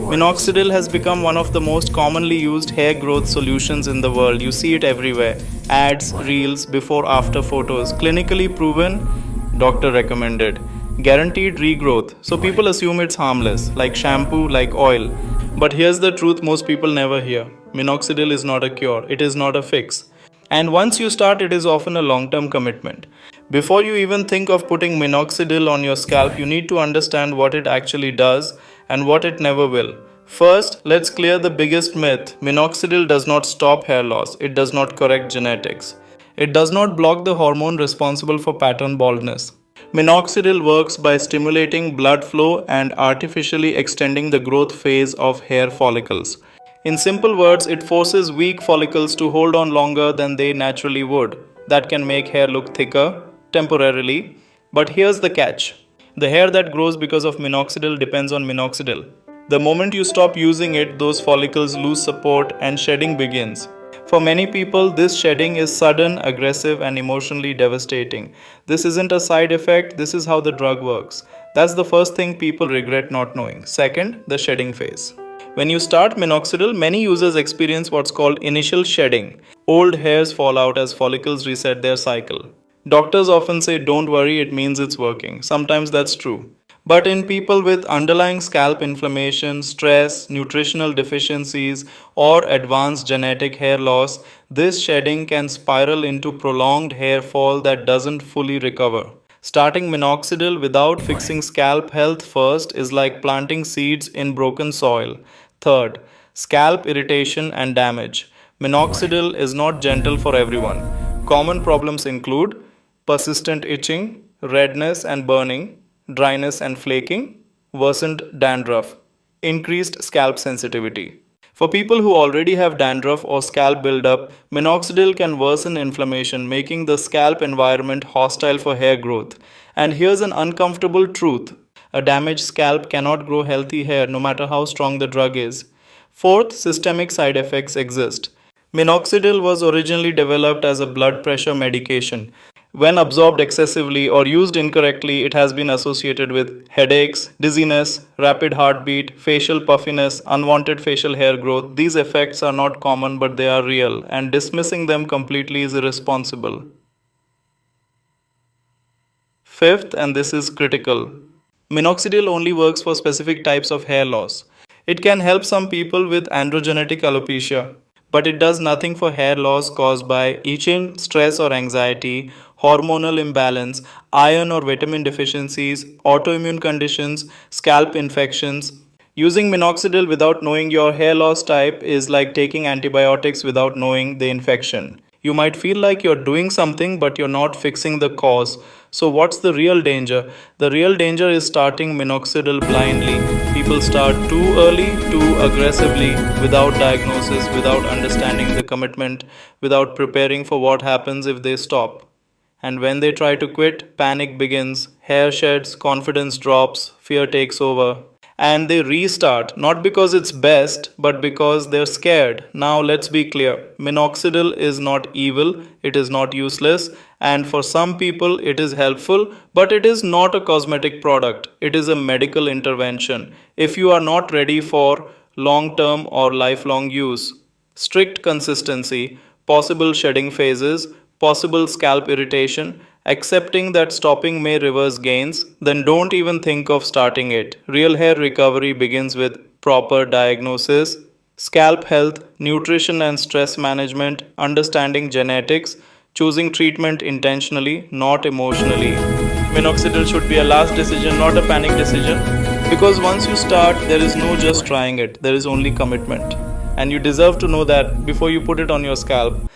Minoxidil has become one of the most commonly used hair growth solutions in the world. You see it everywhere. Ads, reels, before after photos. Clinically proven, doctor recommended. Guaranteed regrowth. So people assume it's harmless, like shampoo, like oil. But here's the truth most people never hear. Minoxidil is not a cure, it is not a fix. And once you start, it is often a long-term commitment. Before you even think of putting minoxidil on your scalp, you need to understand what it actually does and what it never will. First, let's clear the biggest myth. Minoxidil does not stop hair loss. It does not correct genetics. It does not block the hormone responsible for pattern baldness. Minoxidil works by stimulating blood flow and artificially extending the growth phase of hair follicles. In simple words, it forces weak follicles to hold on longer than they naturally would. That can make hair look thicker, temporarily. But here's the catch. The hair that grows because of minoxidil depends on minoxidil. The moment you stop using it, those follicles lose support and shedding begins. For many people, this shedding is sudden, aggressive, and emotionally devastating. This isn't a side effect, this is how the drug works. That's the first thing people regret not knowing. Second, the shedding phase. When you start minoxidil, many users experience what's called initial shedding. Old hairs fall out as follicles reset their cycle. Doctors often say, don't worry, it means it's working. Sometimes that's true. But in people with underlying scalp inflammation, stress, nutritional deficiencies, or advanced genetic hair loss, this shedding can spiral into prolonged hair fall that doesn't fully recover. Starting minoxidil without fixing scalp health first is like planting seeds in broken soil. Third, scalp irritation and damage. Minoxidil is not gentle for everyone. Common problems include persistent itching, redness and burning, dryness and flaking, worsened dandruff, increased scalp sensitivity. For people who already have dandruff or scalp buildup, minoxidil can worsen inflammation, making the scalp environment hostile for hair growth. And here's an uncomfortable truth. A damaged scalp cannot grow healthy hair no matter how strong the drug is. Fourth, systemic side effects exist. Minoxidil was originally developed as a blood pressure medication. When absorbed excessively or used incorrectly, it has been associated with headaches, dizziness, rapid heartbeat, facial puffiness, unwanted facial hair growth. These effects are not common, but they are real, and dismissing them completely is irresponsible. Fifth, and this is critical, minoxidil only works for specific types of hair loss. It can help some people with androgenetic alopecia, but it does nothing for hair loss caused by itching, stress or anxiety, hormonal imbalance, iron or vitamin deficiencies, autoimmune conditions, scalp infections. Using minoxidil without knowing your hair loss type is like taking antibiotics without knowing the infection. You might feel like you're doing something, but you're not fixing the cause. So what's the real danger? The real danger is starting minoxidil blindly. People start too early, too aggressively, without diagnosis, without understanding the commitment, without preparing for what happens if they stop. And when they try to quit, panic begins, hair sheds, confidence drops, fear takes over. And they restart, not because it's best, but because they're scared. Now let's be clear, minoxidil is not evil, it is not useless, and for some people it is helpful, but it is not a cosmetic product, it is a medical intervention. If you are not ready for long-term or lifelong use, strict consistency, possible shedding phases, possible scalp irritation, accepting that stopping may reverse gains, then don't even think of starting it. Real hair recovery begins with proper diagnosis, scalp health, nutrition and stress management, understanding genetics, choosing treatment intentionally, not emotionally. Minoxidil should be a last decision, not a panic decision. Because once you start, there is no just trying it, there is only commitment. And you deserve to know that before you put it on your scalp.